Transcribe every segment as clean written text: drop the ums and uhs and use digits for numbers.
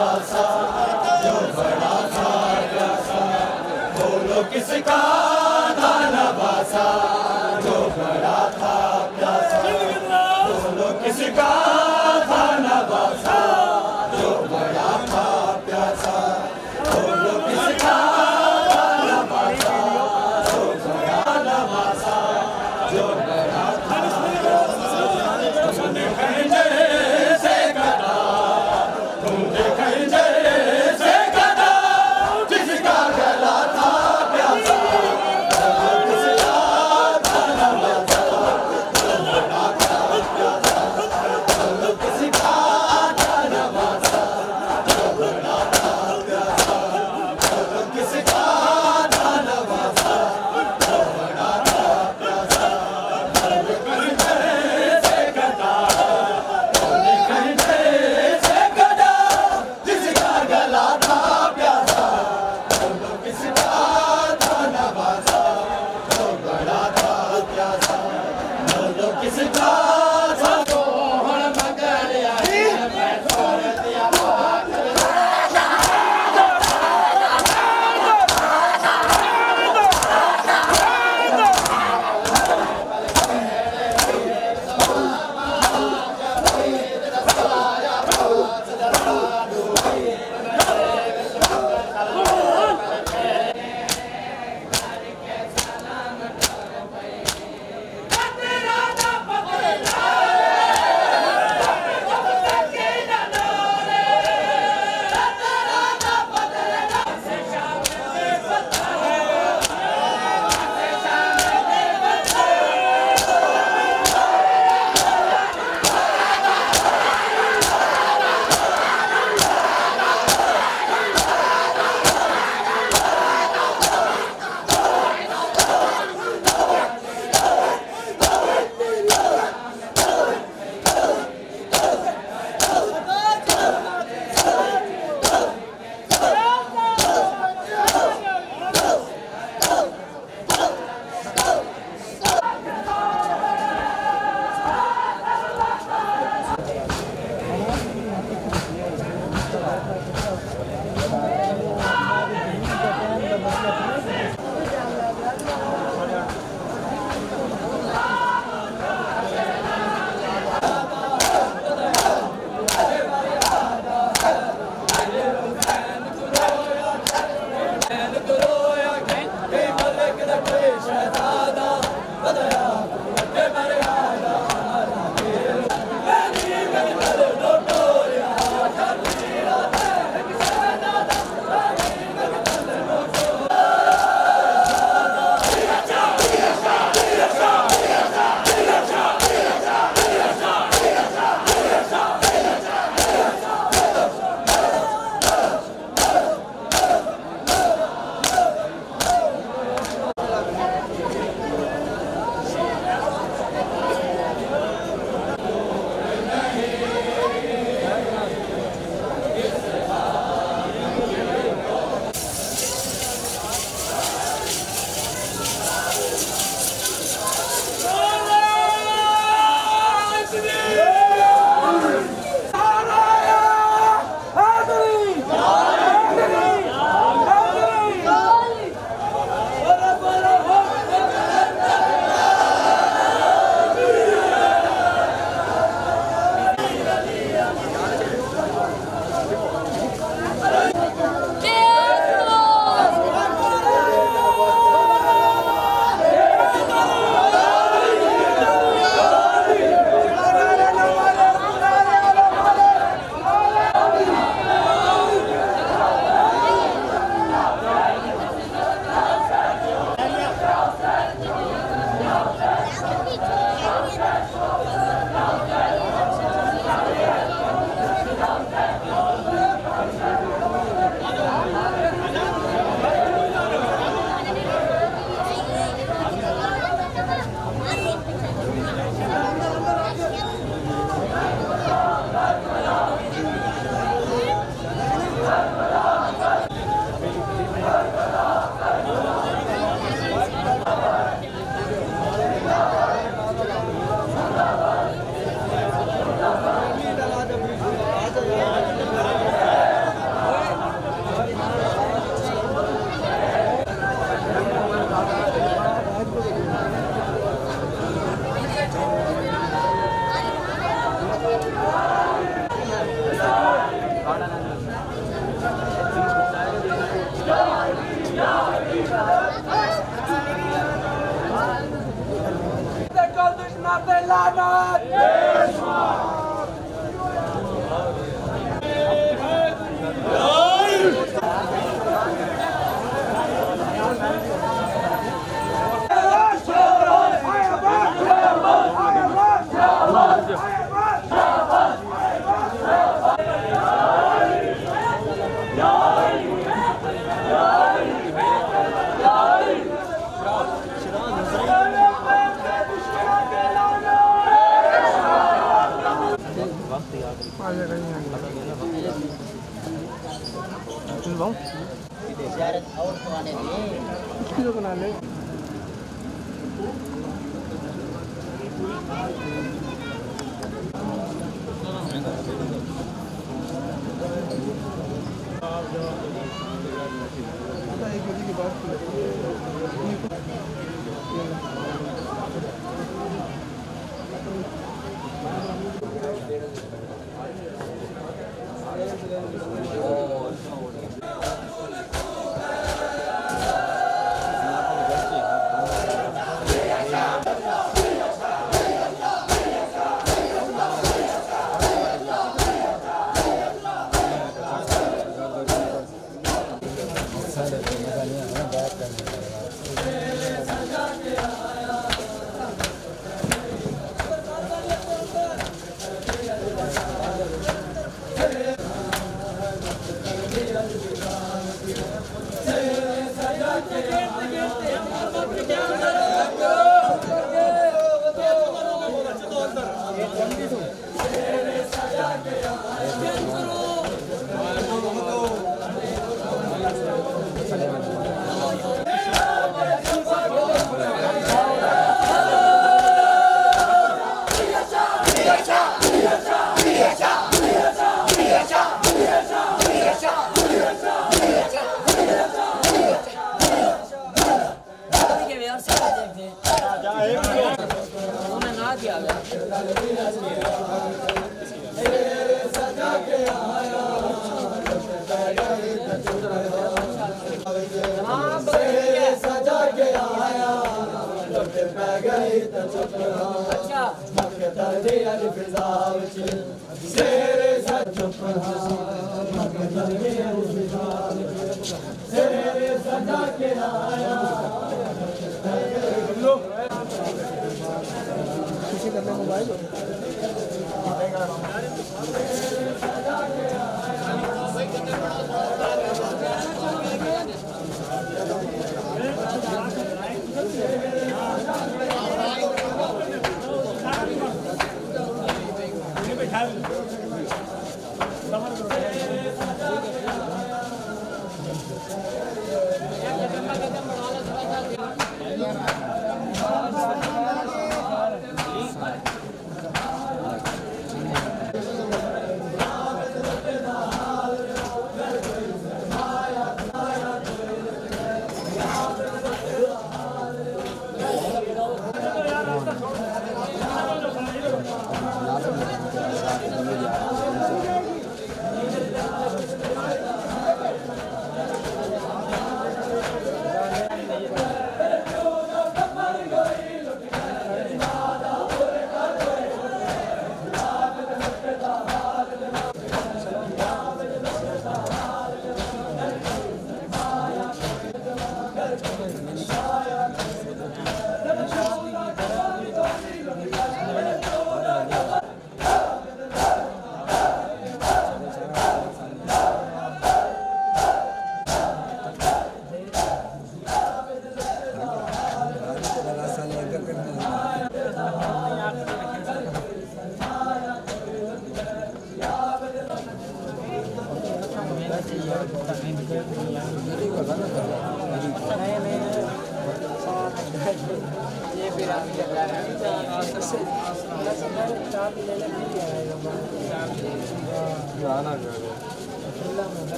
नवासा जो बड़ा था प्यासा, बोलो किसका था नवासा जो बड़ा था प्यासा, बोलो किसका था नवासा जो बड़ा था प्यासा, बोलो किसका था नवासा जो बड़ा नवासा जो बड़ा था। तुमने खंजर से कटा, तुमने खंजर से कटा, जिसका गला था प्यासा, किसका था नवासा जो बड़ा था प्यासा, और पुराने लिए बना ले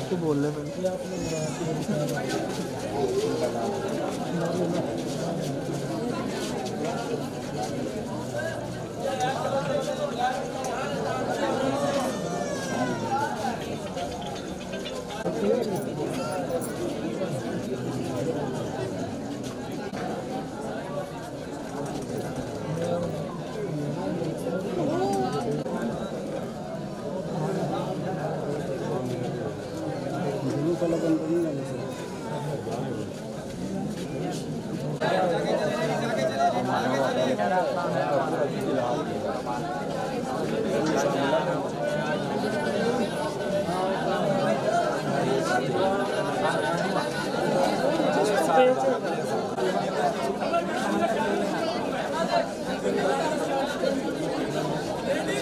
तो बोल रहे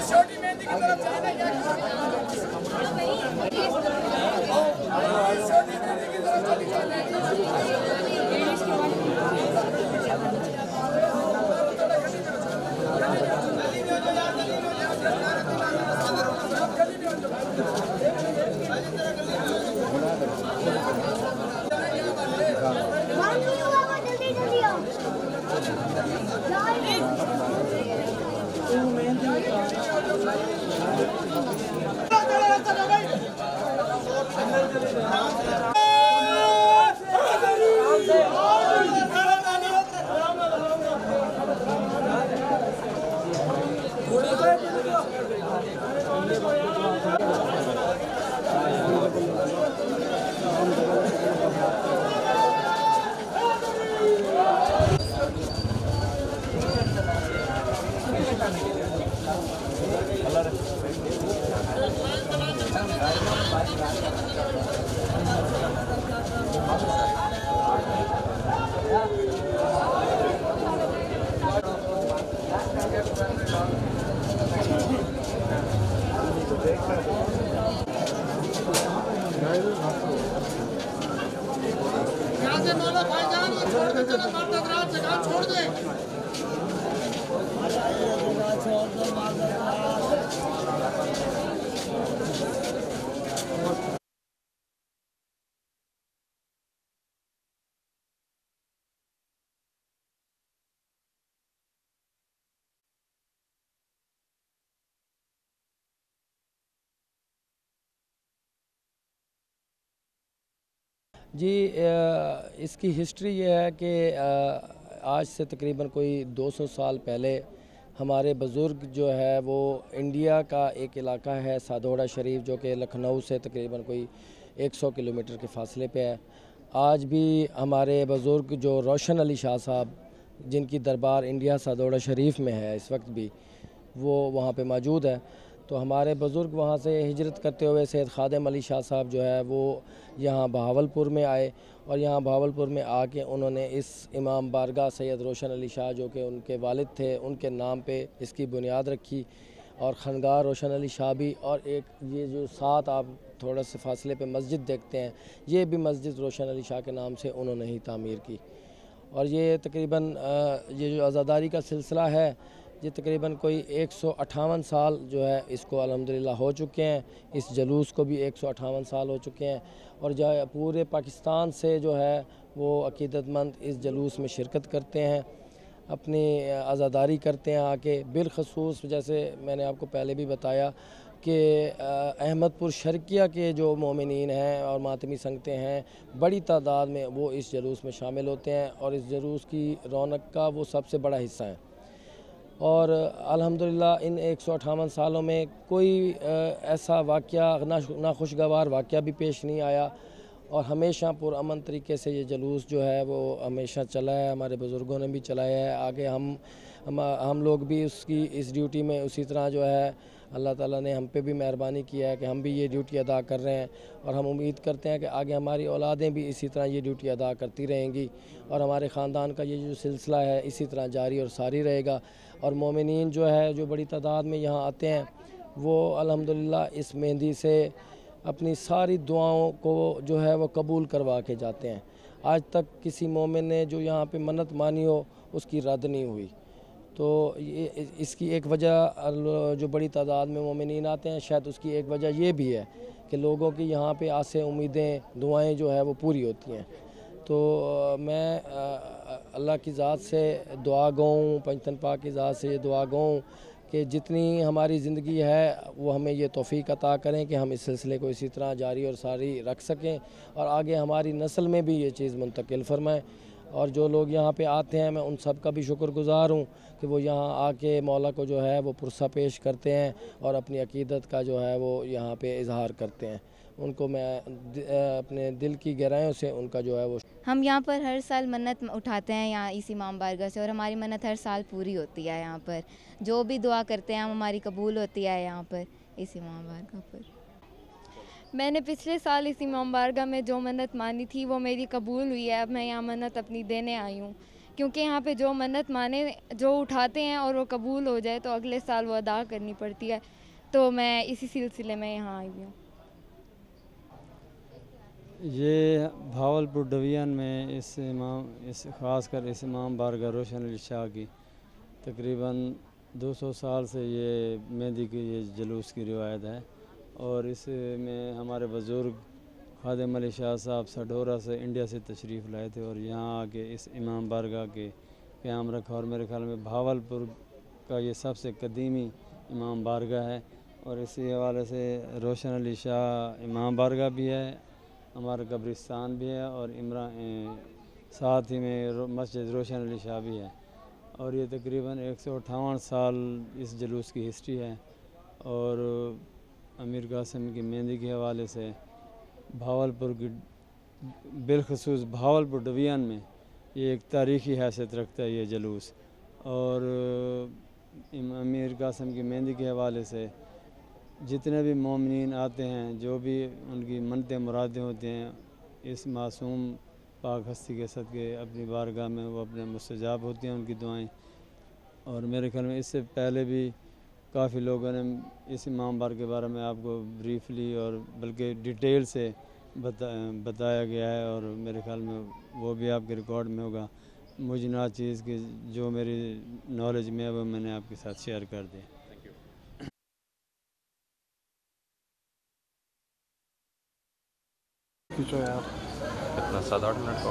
छोटी मेहंदी की तरफ जाना क्या छोटी मेहंदी की तरफ चली जाना छोड़ दे। जी इसकी हिस्ट्री ये है कि आज से तकरीबन कोई 200 साल पहले हमारे बुज़ुर्ग जो है वो इंडिया का एक इलाका है सादोड़ा शरीफ जो कि लखनऊ से तकरीबन कोई 100 किलोमीटर के फासले पे है। आज भी हमारे बुज़ुर्ग जो रोशन अली शाह साहब जिनकी दरबार इंडिया सादोड़ा शरीफ में है इस वक्त भी वो वहाँ पे मौजूद है। तो हमारे बुज़ुर्ग वहाँ से हिजरत करते हुए सैयद खादिम अली शाह साहब जो है वो यहाँ बहावलपुर में आए और यहाँ बहावलपुर में आके उन्होंने इस इमाम बारगाह सैयद रोशन अली शाह जो कि उनके वालिद थे उनके नाम पे इसकी बुनियाद रखी और खनगाह रोशन अली शाह भी और एक ये जो साथ आप थोड़ा से फासले पे मस्जिद देखते हैं ये भी मस्जिद रोशन अली शाह के नाम से उन्होंने ही तामीर की। और ये तकरीबन ये जो आज़ादारी का सिलसिला है ये तकरीबन कोई 158 साल जो है इसको अल्हम्दुलिल्लाह हो चुके हैं। इस जलूस को भी 158 साल हो चुके हैं और जो पूरे पाकिस्तान से जो है वो अकीदतमंद इस जलूस में शिरकत करते हैं, अपनी आज़ादारी करते हैं आके। बिलखसूस जैसे मैंने आपको पहले भी बताया कि अहमदपुर शर्किया के जो मोमिनीन हैं और मातमी संगतें हैं बड़ी तादाद में वो इस जलूस में शामिल होते हैं और इस जलूस की रौनक का वो सबसे बड़ा हिस्सा है। और अल्हम्दुलिल्लाह इन 158 सालों में कोई ऐसा वाक़या ना खुशगवार वाक़या भी पेश नहीं आया और हमेशा पुरअमन तरीके से ये जलूस जो है वो हमेशा चला है। हमारे बुज़ुर्गों ने भी चलाया है, आगे हम लोग भी उसकी इस ड्यूटी में उसी तरह जो है अल्लाह ताला ने हम पे भी मेहरबानी किया है कि हम भी ये ड्यूटी अदा कर रहे हैं और हम उम्मीद करते हैं कि आगे हमारी औलादें भी इसी तरह ये ड्यूटी अदा करती रहेंगी और हमारे ख़ानदान का ये जो सिलसिला है इसी तरह जारी और सारी रहेगा। और मोमिनीन जो है जो बड़ी तादाद में यहाँ आते हैं वो अल्हम्दुलिल्लाह इस मेहंदी से अपनी सारी दुआओं को जो है वो कबूल करवा के जाते हैं। आज तक किसी मोमिन ने जो यहाँ पे मन्नत मानी हो उसकी रद्द नहीं हुई। तो ये इसकी एक वजह जो बड़ी तादाद में मोमिनीन आते हैं शायद उसकी एक वजह ये भी है कि लोगों की यहाँ पे आसें उम्मीदें दुआएं जो है वो पूरी होती हैं। तो मैं अल्लाह की ज़ात से दुआ गऊँ, पंजतन पाक की ज़ात से ये दुआ गऊँ कि जितनी हमारी ज़िंदगी है वो हमें ये तौफ़ीक अता करें कि हम इस सिलसिले को इसी तरह जारी और सारी रख सकें और आगे हमारी नस्ल में भी ये चीज़ मुंतकिल फरमाएँ। और जो लोग यहाँ पे आते हैं मैं उन सब का भी शुक्रगुज़ार हूँ कि वो यहाँ आके मौला को जो है वो पुरसा पेश करते हैं और अपनी अकीदत का जो है वो यहाँ पे इजहार करते हैं। उनको मैं अपने दिल की गहराइयों से उनका जो है वो। हम यहाँ पर हर साल मन्नत उठाते हैं यहाँ इस इमाम बारगाह से, और हमारी मन्नत हर साल पूरी होती है। यहाँ पर जो भी दुआ करते हैं हम हमारी कबूल होती है यहाँ पर इस इमाम बारगाह पर। मैंने पिछले साल इस इमाम बारगाह में जो मन्नत मानी थी वो मेरी कबूल हुई है। अब मैं यहाँ मन्नत अपनी देने आई हूँ, क्योंकि यहाँ पे जो मन्नत माने जो उठाते हैं और वो कबूल हो जाए तो अगले साल वो अदा करनी पड़ती है। तो मैं इसी सिलसिले में यहाँ आई हूँ। ये भावलपुर डिवीज़न में इस ख़ासकर इस इमाम बारगाह रोशन अली शाह की तकरीबन 200 साल से ये मेहंदी की ये जुलूस की रिवायत है। और इसमें हमारे बुज़ुर्ग खादिम अली शाह साहब सडोरा से इंडिया से तशरीफ़ लाए थे और यहाँ आके इस इमाम बारगाह के क़याम रखा। और मेरे ख़्याल में भावलपुर का ये सबसे कदीमी इमाम बारगाह है। और इसी हवाले से रोशन अली शाह इमाम बारगाह भी है, हमारा कब्रिस्तान भी है, और साथ ही में मस्जिद रोशन अली शाह भी है। और ये तकरीबन 158 साल इस जुलूस की हिस्ट्री है। और अमीर कासिम की मेहंदी के हवाले से भावलपुर की बिलखसूस भावलपुर डिवीज़न में ये एक तारीख़ी हैसियत रखता है ये जुलूस। और अमीर कासिम की मेहंदी के हवाले से जितने भी मोमिनीन आते हैं, जो भी उनकी मन्नतें मुरादें होती हैं, इस मासूम पाक हस्ती के सदक़े अपनी बारगाह में वो अपने मुस्तजाब होती हैं उनकी दुआएं। और मेरे ख्याल में इससे पहले भी काफ़ी लोगों ने इस इमाम बारगाह के बारे में आपको ब्रीफली और बल्कि डिटेल से बताया गया है। और मेरे ख्याल में वो भी आपके रिकॉर्ड में होगा। मुझे ना चीज़ की जो मेरी नॉलेज में है वो मैंने आपके साथ शेयर कर दी। कितना 7-8 मिनट का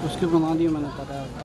उसकी बना दी मैंने, पता है।